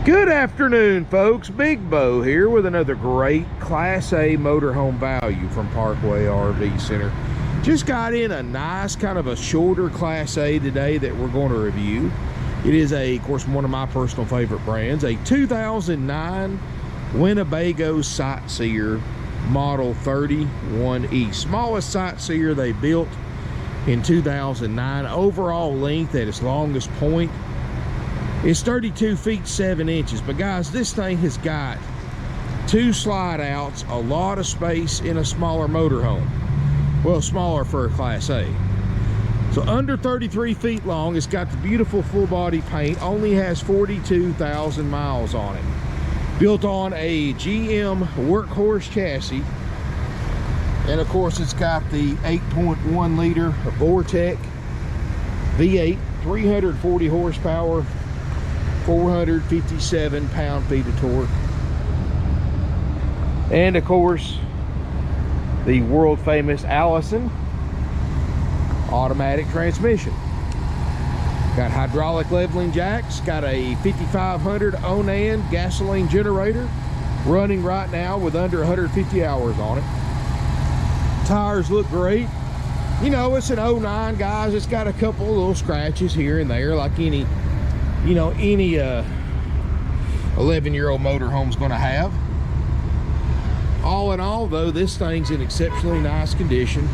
Good afternoon, folks. Big Bo here with another great Class A motorhome value from Parkway RV Center. Just got in a nice kind of a shorter Class A today that we're going to review. It is of course, one of my personal favorite brands, a 2009 Winnebago Sightseer Model 31E. Smallest Sightseer they built in 2009. Overall length at its longest point is 32 feet 7 inches. But guys, this thing has got 2 slide outs, a lot of space in a smaller motorhome. Well, smaller for a Class A. So under 33 feet long. It's got the beautiful full body paint, only has 42,000 miles on it. Built on a GM Workhorse chassis. And of course it's got the 8.1 liter Vortec V8, 340 horsepower, 457 pound-feet of torque. And of course, the world famous Allison automatic transmission. Got hydraulic leveling jacks, got a 5500 Onan gasoline generator running right now with under 150 hours on it. Tires look great. You know, it's an 09, guys. It's got a couple of little scratches here and there, like any 11-year-old motorhome's gonna have. All in all, though, this thing's in exceptionally nice condition.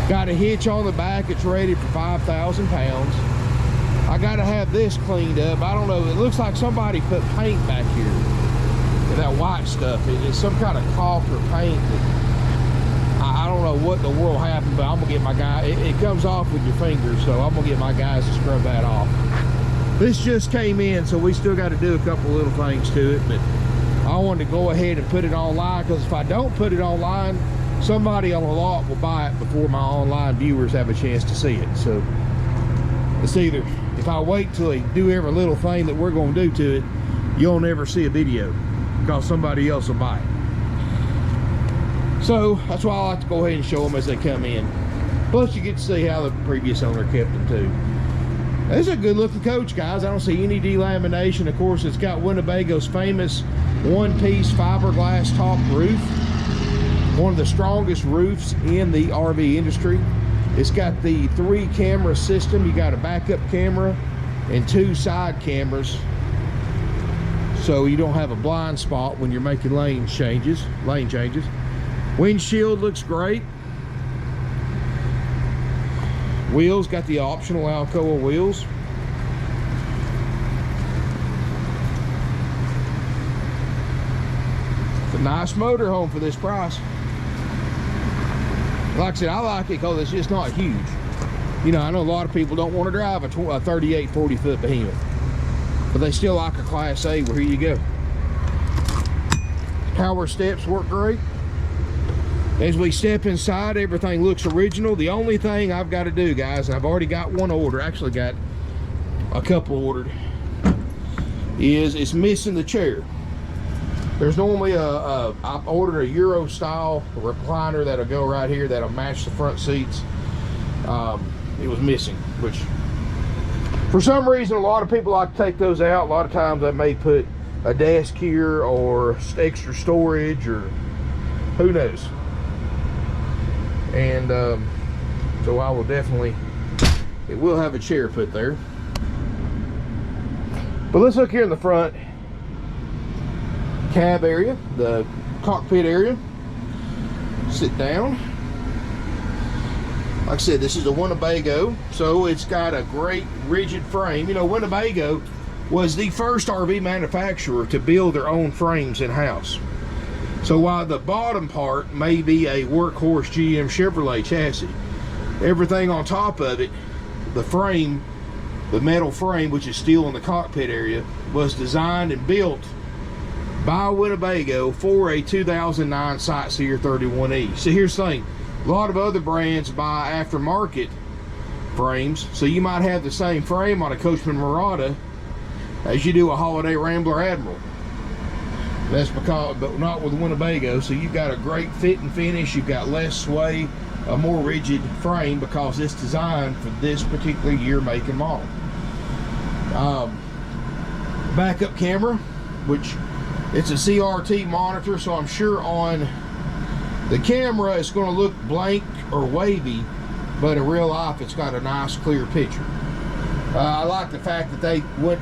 Got a hitch on the back. It's rated for 5,000 pounds. I gotta have this cleaned up. I don't know, it looks like somebody put paint back here. That white stuff, it's some kind of caulk or paint that I don't know what in the world happened, but I'm gonna get my guy, it comes off with your fingers, so I'm gonna get my guys to scrub that off. This just came in, so we still got to do a couple little things to it, but I wanted to go ahead and put it online, because if I don't put it online, somebody on the lot will buy it before my online viewers have a chance to see it. So it's either, if I wait till they do every little thing that we're going to do to it, you'll never see a video, because somebody else will buy it. So that's why I like to go ahead and show them as they come in. Plus you get to see how the previous owner kept them too. This is a good looking coach, guys. I don't see any delamination. Of course, it's got Winnebago's famous one-piece fiberglass top roof. One of the strongest roofs in the RV industry. It's got the 3 camera system. You got a backup camera and 2 side cameras, so you don't have a blind spot when you're making lane changes. Windshield looks great. Wheels, got the optional Alcoa wheels. It's a nice motorhome for this price. Like I said, I like it because it's just not huge. You know, I know a lot of people don't want to drive a 38, 40 foot behemoth, but they still like a Class A. Well, here you go. Power steps work great. As we step inside, everything looks original. The only thing I've got to do, guys, and I've already got one order, actually got a couple ordered, is it's missing the chair. There's normally I ordered a Euro style recliner that'll go right here, that'll match the front seats. It was missing, which for some reason a lot of people like to take those out. A lot of times they may put a desk here or extra storage, or who knows. And so I will definitely, it will have a chair put there. But let's look here in the front cab area, the cockpit area. Sit down. Like I said, this is a Winnebago, so it's got a great rigid frame. You know, Winnebago was the first RV manufacturer to build their own frames in-house. So while the bottom part may be a Workhorse GM Chevrolet chassis, everything on top of it, the frame, the metal frame, which is still in the cockpit area, was designed and built by Winnebago for a 2009 Sightseer 31E. So here's the thing, a lot of other brands buy aftermarket frames, so you might have the same frame on a Coachman Murata as you do a Holiday Rambler Admiral. That's because, but not with Winnebago. So you've got a great fit and finish. You've got less sway, a more rigid frame, because it's designed for this particular year, make, and model. Backup camera, which it's a CRT monitor, so I'm sure on the camera it's going to look blank or wavy, but in real life it's got a nice clear picture. I like the fact that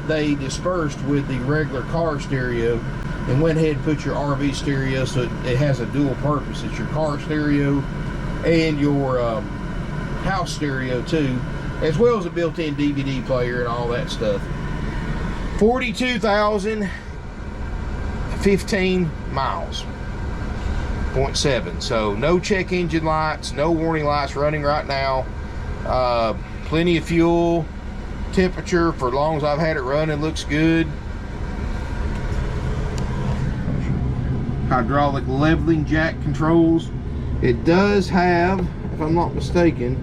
they dispersed with the regular car stereo and went ahead and put your RV stereo, so it has a dual purpose. It's your car stereo and your house stereo too, as well as a built-in DVD player and all that stuff. 42,015 miles. 0.7. So no check engine lights, no warning lights running right now. Plenty of fuel. Temperature for as long as I've had it running looks good. Hydraulic leveling jack controls. It does have, if I'm not mistaken,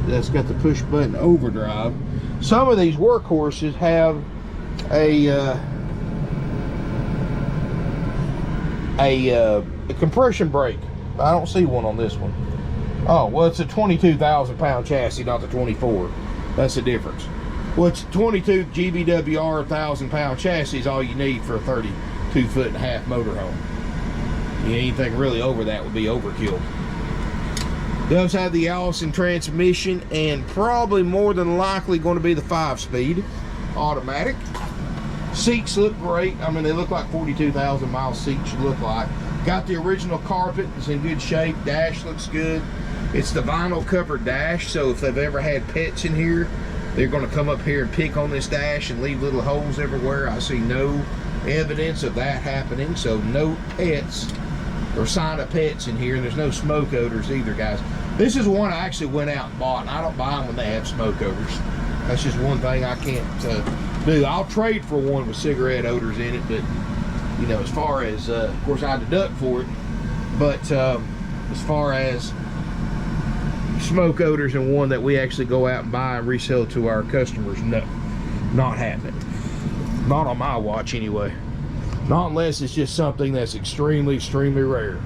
that's got the push button overdrive. Some of these Workhorses have a compression brake. I don't see one on this one. Oh, well, it's a 22,000 pound chassis, not the 24. That's the difference. Well, it's 22 GVWR 1,000 pound chassis is all you need for a 32.5-foot motorhome. Anything really over that would be overkill. Does have the Allison transmission, and probably more than likely going to be the 5-speed automatic. Seats look great. I mean, they look like 42,000 mile seats should look like. Got the original carpet. It's in good shape. Dash looks good. It's the vinyl covered dash, so if they've ever had pets in here, they're going to come up here and pick on this dash and leave little holes everywhere. I see no evidence of that happening, so no pets or sign of pets in here, and there's no smoke odors either, guys. This is one I actually went out and bought, and I don't buy them when they have smoke odors. That's just one thing I can't do. I'll trade for one with cigarette odors in it, but you know, as far as of course I deduct for it, but as far as smoke odors and one that we actually go out and buy and resell to our customers, no, not happening. Not on my watch anyway. Not unless it's just something that's extremely rare.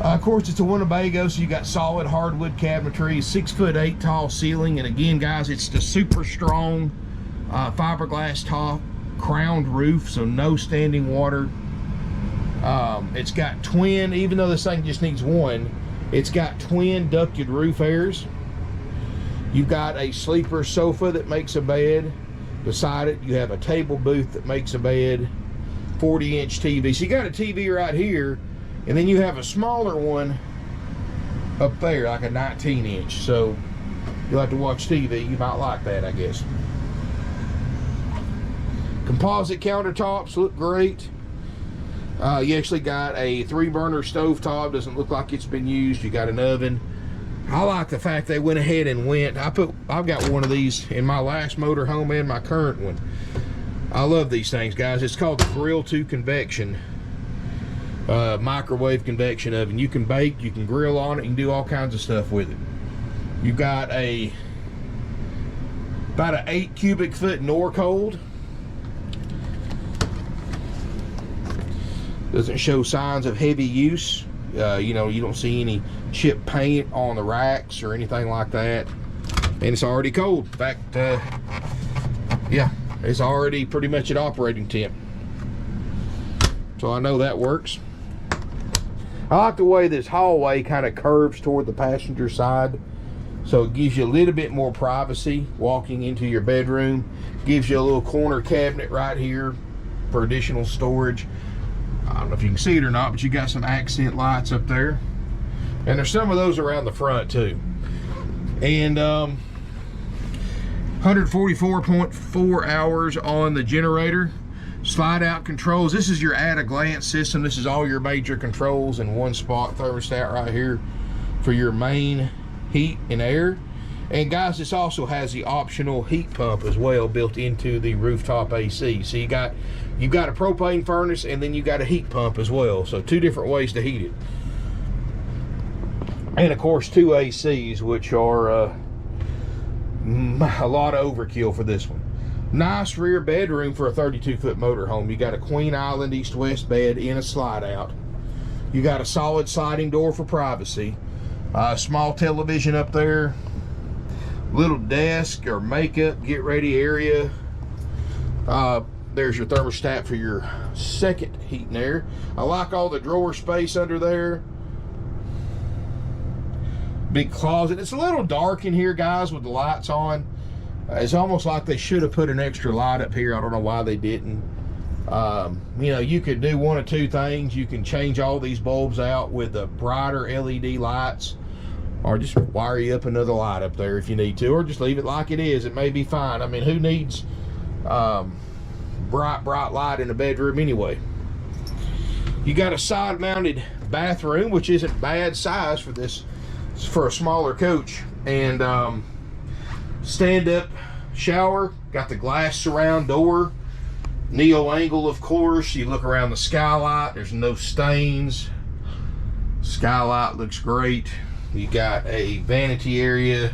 Of course, it's a Winnebago, so you got solid hardwood cabinetry, 6'8" tall ceiling, and again, guys, it's the super strong fiberglass top, crowned roof, so no standing water. It's got twin, even though this thing just needs one, it's got twin ducted roof airs. You've got a sleeper sofa that makes a bed. Beside it, you have a table booth that makes a bed. 40-inch TV. So you got a TV right here, and then you have a smaller one up there, like a 19-inch. So you like to watch TV, you might like that, I guess. Composite countertops look great. You actually got a 3-burner stovetop. Doesn't look like it's been used. You got an oven. I like the fact they went ahead and went. I've got one of these in my last motorhome and my current one. I love these things, guys. It's called the Grill to Convection microwave convection oven. You can bake, you can grill on it, you can do all kinds of stuff with it. You've got about an 8 cubic foot Norcold. Doesn't show signs of heavy use. You know, you don't see any chipped paint on the racks or anything like that. And it's already cold. In fact, yeah, it's already pretty much at operating temp. So I know that works. I like the way this hallway kind of curves toward the passenger side. So it gives you a little bit more privacy walking into your bedroom. Gives you a little corner cabinet right here for additional storage. I don't know if you can see it or not, but you got some accent lights up there. And there's some of those around the front too. And 144.4 hours on the generator. Slide out controls. This is your at-a-glance system. This is all your major controls in one spot. Thermostat right here for your main heat and air. And guys, this also has the optional heat pump as well built into the rooftop AC. So you've got a propane furnace, and then you got a heat pump as well. So 2 different ways to heat it. And of course 2 ACs, which are a lot of overkill for this one. Nice rear bedroom for a 32-foot motorhome. You got a Queen Island east-west bed in a slide out. You got a solid sliding door for privacy. Small television up there. Little desk or makeup, get ready area. There's your thermostat for your second heat and air. I like all the drawer space under there. Big closet. It's a little dark in here, guys, with the lights on. It's almost like they should have put an extra light up here. I don't know why they didn't. You know, you could do one of two things. You can change all these bulbs out with the brighter LED lights, or just wire you up another light up there if you need to, or just leave it like it is. It may be fine. I mean, who needs bright light in the bedroom anyway? You got a side mounted bathroom, which isn't bad size for this, for a smaller coach, and stand up shower. Got the glass surround door, neo angle, of course. You look around the skylight, there's no stains. Skylight looks great. You got a vanity area,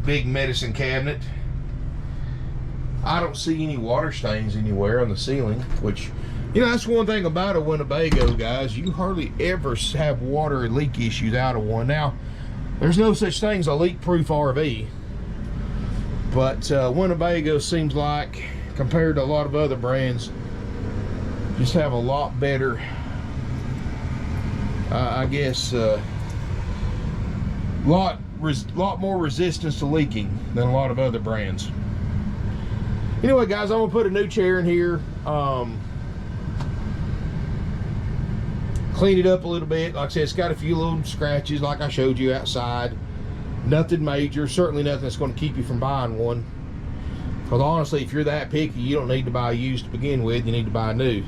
big medicine cabinet. I don't see any water stains anywhere on the ceiling, which, you know, that's one thing about a Winnebago, guys. You hardly ever have water leak issues out of one. Now, there's no such thing as a leak-proof RV, but Winnebago seems like, compared to a lot of other brands, just have a lot better, I guess, lot more resistance to leaking than a lot of other brands. Anyway, guys, I'm gonna put a new chair in here, clean it up a little bit. Like I said, it's got a few little scratches like I showed you outside. Nothing major, certainly nothing that's going to keep you from buying one, because honestly, if you're that picky, you don't need to buy used to begin with. You need to buy new.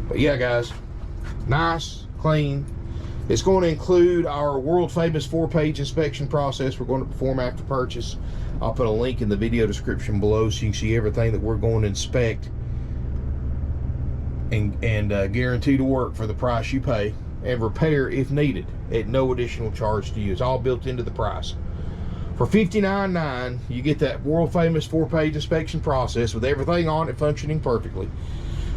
But yeah, guys, nice, clean. It's going to include our world famous 4-page inspection process we're going to perform after purchase. I'll put a link in the video description below so you can see everything that we're going to inspect and guarantee to work for the price you pay, and repair if needed at no additional charge to you. It's all built into the price. For $59.9, you get that world famous 4-page inspection process with everything on it functioning perfectly,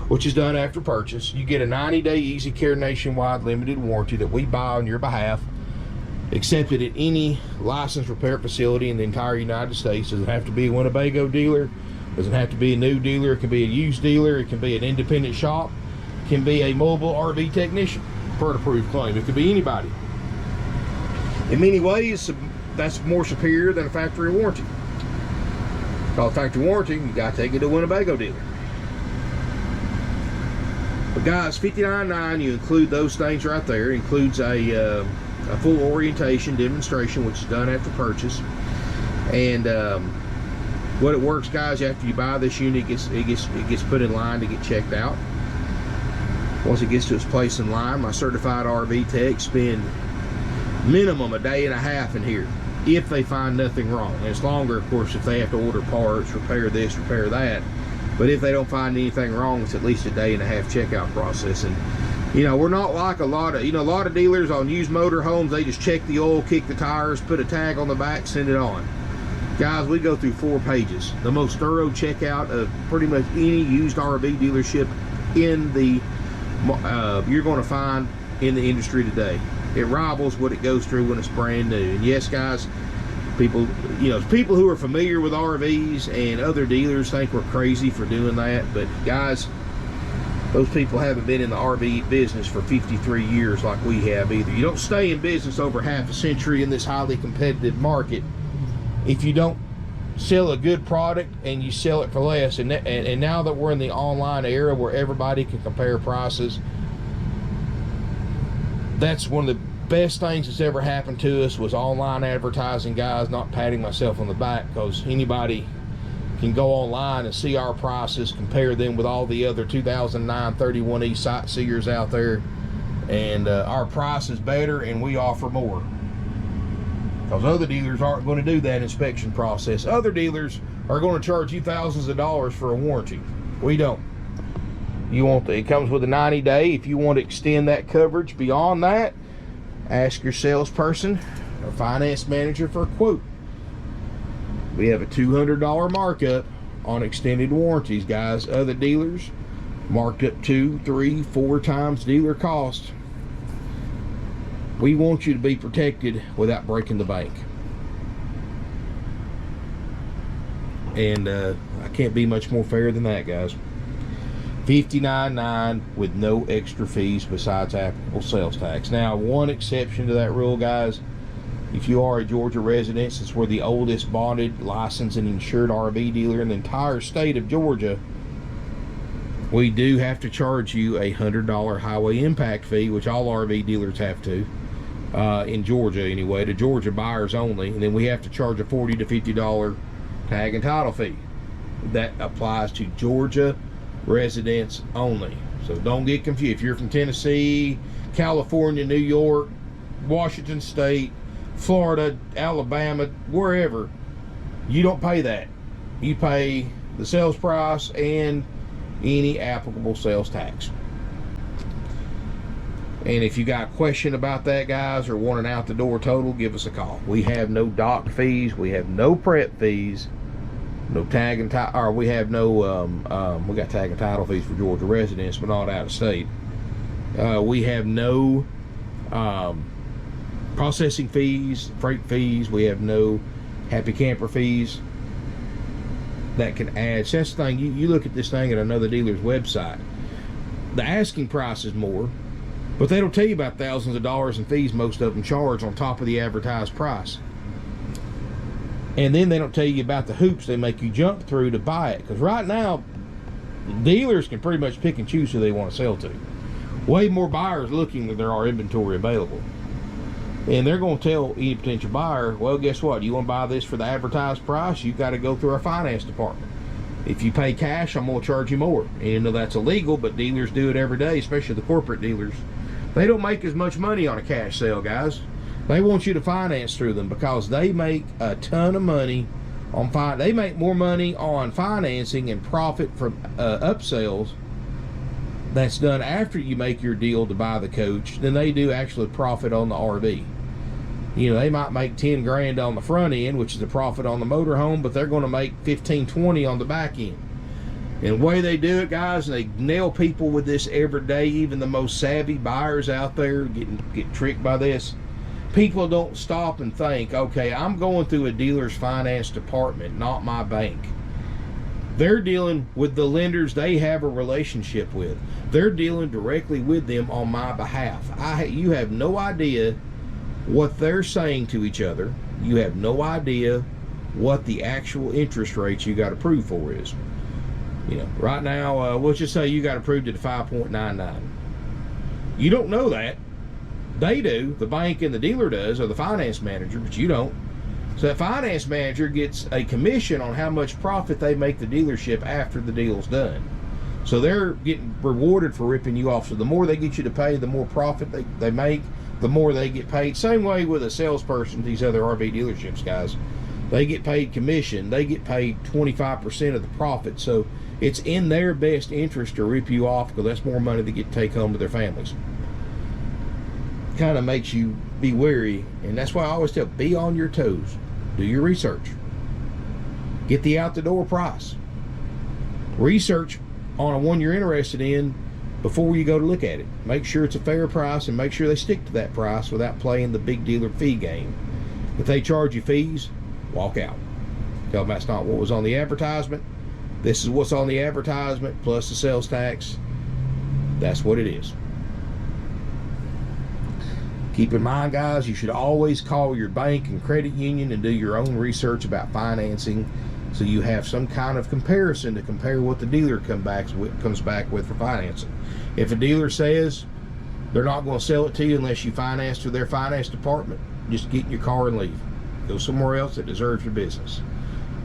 which is done after purchase. You get a 90-day Easy Care nationwide limited warranty that we buy on your behalf, accepted at any licensed repair facility in the entire United States. Doesn't have to be a Winnebago dealer, doesn't have to be a new dealer. It can be a used dealer, it can be an independent shop, it can be a mobile RV technician for an approved claim. It could be anybody. In many ways, that's more superior than a factory warranty. Called factory warranty, you gotta take it to a Winnebago dealer. But guys, $59.9, you include those things right there. It includes a full orientation demonstration, which is done after purchase. And what it works, guys, after you buy this unit, it gets put in line to get checked out. Once it gets to its place in line, my certified RV techs spend minimum a day and a half in here if they find nothing wrong. And it's longer, of course, if they have to order parts, repair this, repair that. But if they don't find anything wrong, it's at least a day and a half checkout process. And you know, we're not like a lot of dealers on used motorhomes. They just check the oil, kick the tires, put a tag on the back, send it on. Guys, we go through 4 pages, the most thorough checkout of pretty much any used RV dealership in the you're going to find in the industry today. It rivals what it goes through when it's brand new. And yes, guys, people who are familiar with RVs and other dealers think we're crazy for doing that, but guys, those people haven't been in the RV business for 53 years like we have either. You don't stay in business over half a century in this highly competitive market if you don't sell a good product and you sell it for less. And now that we're in the online era where everybody can compare prices, that's one of the best things that's ever happened to us was online advertising, guys. Not patting myself on the back, because anybody can go online and see our prices, compare them with all the other 2009 31E Sightseers out there, and our price is better and we offer more, because other dealers aren't going to do that inspection process. Other dealers are going to charge you thousands of dollars for a warranty. We don't. It comes with a 90-day. If you want to extend that coverage beyond that, ask your salesperson or finance manager for a quote. We have a $200 markup on extended warranties, guys. Other dealers marked up 2, 3, 4 times dealer cost. We want you to be protected without breaking the bank. And I can't be much more fair than that, guys. $59.9 with no extra fees besides applicable sales tax. Now, one exception to that rule, guys, if you are a Georgia resident, since we're the oldest bonded, licensed, and insured RV dealer in the entire state of Georgia, we do have to charge you a $100 highway impact fee, which all RV dealers have to, in Georgia anyway, to Georgia buyers only. And then we have to charge a $40 to $50 tag and title fee. That applies to Georgia residents only. So don't get confused. If you're from Tennessee, California, New York, Washington State, Florida, Alabama, wherever, you don't pay that. You pay the sales price and any applicable sales tax. And if you got a question about that, guys, or want an out the door total, give us a call. We have no dock fees, we have no prep fees, no tag and title, or we have no we got tag and title fees for Georgia residents, but not out of state. We have no processing fees, freight fees. We have no happy camper fees that can add. So that's the thing, you look at this thing at another dealer's website, the asking price is more, but they don't tell you about thousands of dollars in fees most of them charge on top of the advertised price. And then they don't tell you about the hoops they make you jump through to buy it. Because right now, dealers can pretty much pick and choose who they want to sell to. Way more buyers looking than there are inventory available. And they're going to tell any potential buyer, well, guess what? You want to buy this for the advertised price? You got to go through our finance department. If you pay cash, I'm going to charge you more. And you know that's illegal, but dealers do it every day, especially the corporate dealers. They don't make as much money on a cash sale, guys. They want you to finance through them because they make a ton of money on they make more money on financing and profit from upsells that's done after you make your deal to buy the coach than they do actually profit on the RV. You know, they might make 10 grand on the front end, which is a profit on the motorhome, but they're going to make 15, 20 on the back end. And the way they do it, guys, they nail people with this every day. Even the most savvy buyers out there get tricked by this. People don't stop and think, okay, I'm going through a dealer's finance department, not my bank. They're dealing with the lenders they have a relationship with. They're dealing directly with them on my behalf. You have no idea what they're saying to each other. You have no idea what the actual interest rates you got approved for is. You know, right now, let's just say you got approved at 5.99. You don't know that. They do, the bank and the dealer does, or the finance manager, but you don't. So that finance manager gets a commission on how much profit they make the dealership after the deal's done. So they're getting rewarded for ripping you off. So the more they get you to pay, the more profit they make, the more they get paid. Same way with a salesperson, these other RV dealerships, guys. They get paid commission. They get paid 25% of the profit. So it's in their best interest to rip you off because that's more money they get to take home to their families. Kind of makes you be wary, and that's why I always tell, be on your toes. Do your research. Get the out the door price. Research on a one you're interested in before you go to look at it. Make sure it's a fair price and make sure they stick to that price without playing the big dealer fee game. If they charge you fees, walk out. Tell them that's not what was on the advertisement. This is what's on the advertisement plus the sales tax. That's what it is. Keep in mind, guys, you should always call your bank and credit union and do your own research about financing so you have some kind of comparison to compare what the dealer comes back with for financing. If a dealer says they're not going to sell it to you unless you finance through their finance department, just get in your car and leave. Go somewhere else that deserves your business.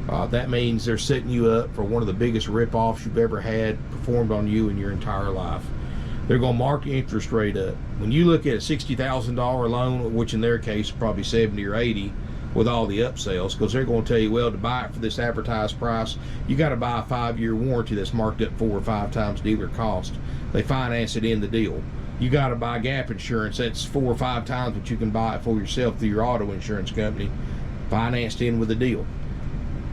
That means they're setting you up for one of the biggest rip-offs you've ever had performed on you in your entire life. They're going to mark the interest rate up. When you look at a $60,000 loan, which in their case probably 70 or 80 with all the upsells, because they're going to tell you, well, to buy it for this advertised price, you got to buy a 5-year warranty that's marked up 4 or 5 times dealer cost. They finance it in the deal. You got to buy gap insurance. That's 4 or 5 times what you can buy it for yourself through your auto insurance company, financed in with the deal.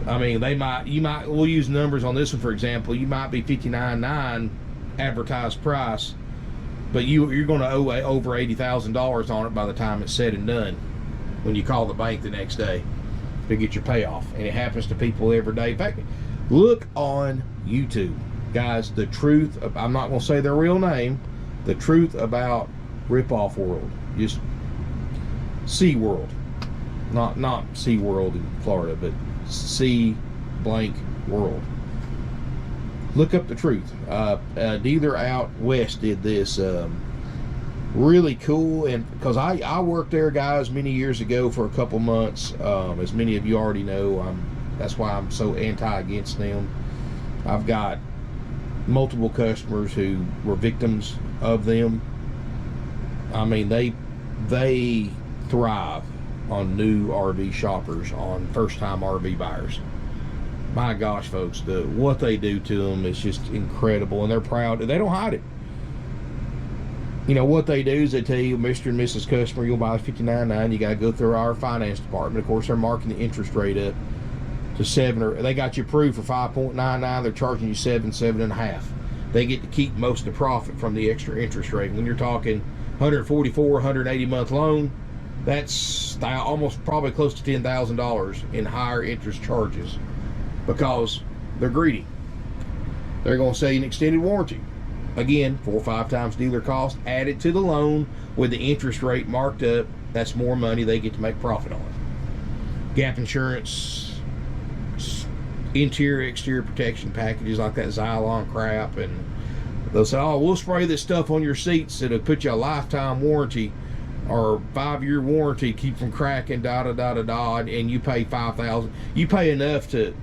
I mean, we'll use numbers on this one, for example. You might be $59.9 advertised price, but you're going to owe over $80,000 on it by the time it's said and done when you call the bank the next day to get your payoff. And it happens to people every day. In fact, look on YouTube, guys, the truth of, I'm not going to say their real name, the truth about Rip-Off World. Just Sea World, not Sea World in Florida, but Sea blank World. Look up the truth. A dealer out west did this really cool, and because I worked there, guys, many years ago for a couple months. As many of you already know, that's why I'm so against them. I've got multiple customers who were victims of them. I mean, they thrive on new RV shoppers, on first-time RV buyers. My gosh, folks, what they do to them is just incredible, and they're proud. They don't hide it. You know, what they do is they tell you, Mr. and Mrs. Customer, you'll buy $59.9. You got to go through our finance department. Of course, they're marking the interest rate up to 7, or they got you approved for 5.99. They're charging you 7.5. They get to keep most of the profit from the extra interest rate. When you're talking 144, 180 month loan, that's almost probably close to $10,000 in higher interest charges, because they're greedy. They're going to sell you an extended warranty. Again, 4 or 5 times dealer cost added to the loan with the interest rate marked up. That's more money they get to make profit on. Gap insurance, interior, exterior protection packages like that Xylon crap, and they'll say, oh, we'll spray this stuff on your seats. It'll put you a lifetime warranty or 5-year warranty, keep from cracking, and you pay $5,000. You pay enough to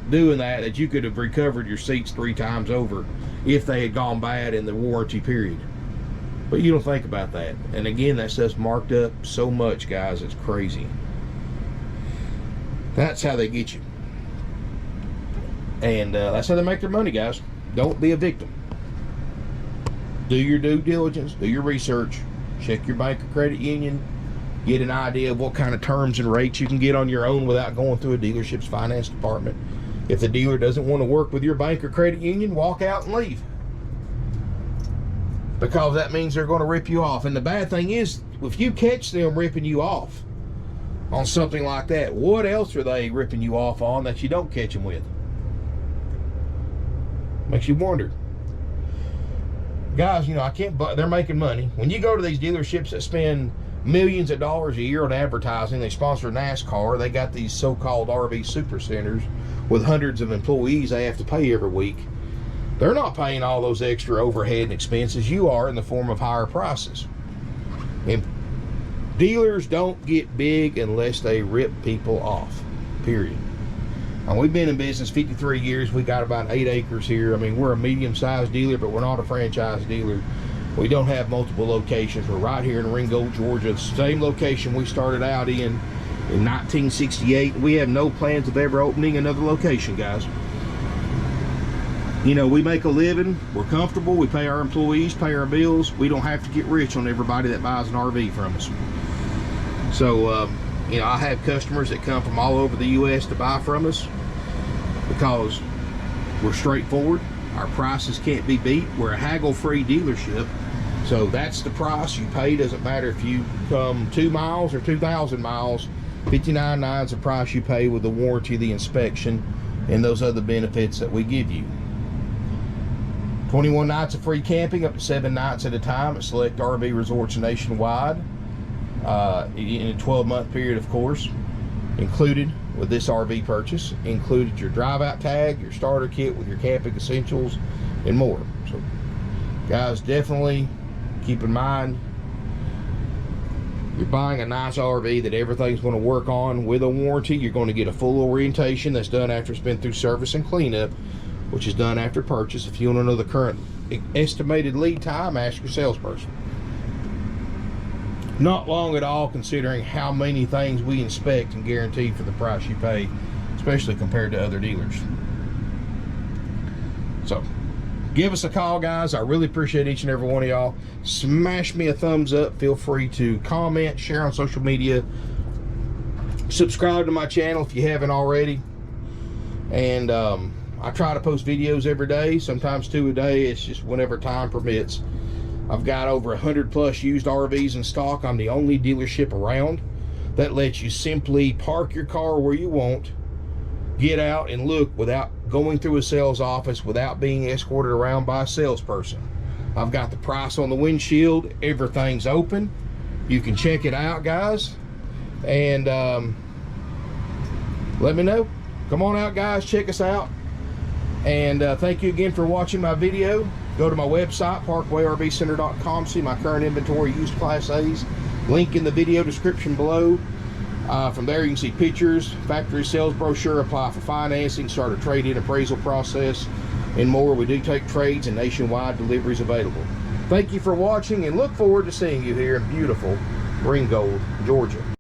doing that you could have recovered your seats 3 times over if they had gone bad in the warranty period. But you don't think about that. And again, that stuff's marked up so much, guys, it's crazy. That's how they get you. And that's how they make their money, guys. Don't be a victim. Do your due diligence, do your research, check your bank or credit union, get an idea of what kind of terms and rates you can get on your own without going through a dealership's finance department. If the dealer doesn't want to work with your bank or credit union, walk out and leave, because that means they're going to rip you off. And the bad thing is, if you catch them ripping you off on something like that, what else are they ripping you off on that you don't catch them with? Makes you wonder. Guys, you know, they're making money. When you go to these dealerships that spend millions of dollars a year on advertising, they sponsor NASCAR, they got these so-called RV super centers with hundreds of employees they have to pay every week. They're not paying all those extra overhead and expenses. You are, in the form of higher prices. And dealers don't get big unless they rip people off, period. And we've been in business 53 years. We got about 8 acres here. I mean, we're a medium-sized dealer, but we're not a franchise dealer. We don't have multiple locations. We're right here in Ringgold, Georgia. The same location we started out in 1968. We have no plans of ever opening another location, guys. You know, we make a living. We're comfortable. We pay our employees, pay our bills. We don't have to get rich on everybody that buys an RV from us. So, you know, I have customers that come from all over the U.S. to buy from us because we're straightforward. Our prices can't be beat. We're a haggle-free dealership. So that's the price you pay. Doesn't matter if you come 2 miles or 2,000 miles. $59.9 is the price you pay with the warranty, the inspection, and those other benefits that we give you. 21 nights of free camping, up to 7 nights at a time at select RV resorts nationwide. In a 12-month period, of course. Included with this RV purchase, included your drive-out tag, your starter kit with your camping essentials, and more. So, guys, definitely keep in mind, you're buying a nice RV that everything's going to work on with a warranty. You're going to get a full orientation that's done after it's been through service and cleanup, which is done after purchase. If you want to know the current estimated lead time, ask your salesperson. Not long at all, considering how many things we inspect and guarantee for the price you pay, especially compared to other dealers. So, give us a call, guys. I really appreciate each and every one of y'all. Smash me a thumbs up. Feel free to comment, share on social media. Subscribe to my channel if you haven't already. And I try to post videos every day, sometimes 2 a day. It's just whenever time permits. I've got over 100 plus used RVs in stock. I'm the only dealership around that lets you simply park your car where you want, get out and look without going through a sales office, without being escorted around by a salesperson. I've got the price on the windshield. Everything's open. You can check it out, guys, and let me know. Come on out, guys, check us out. And thank you again for watching my video. Go to my website, parkwayrvcenter.com, see my current inventory used Class A's. Link in the video description below. From there you can see pictures, factory sales brochure, apply for financing, start a trade-in appraisal process, and more. We do take trades and nationwide deliveries available. Thank you for watching, and look forward to seeing you here in beautiful Ringgold, Georgia.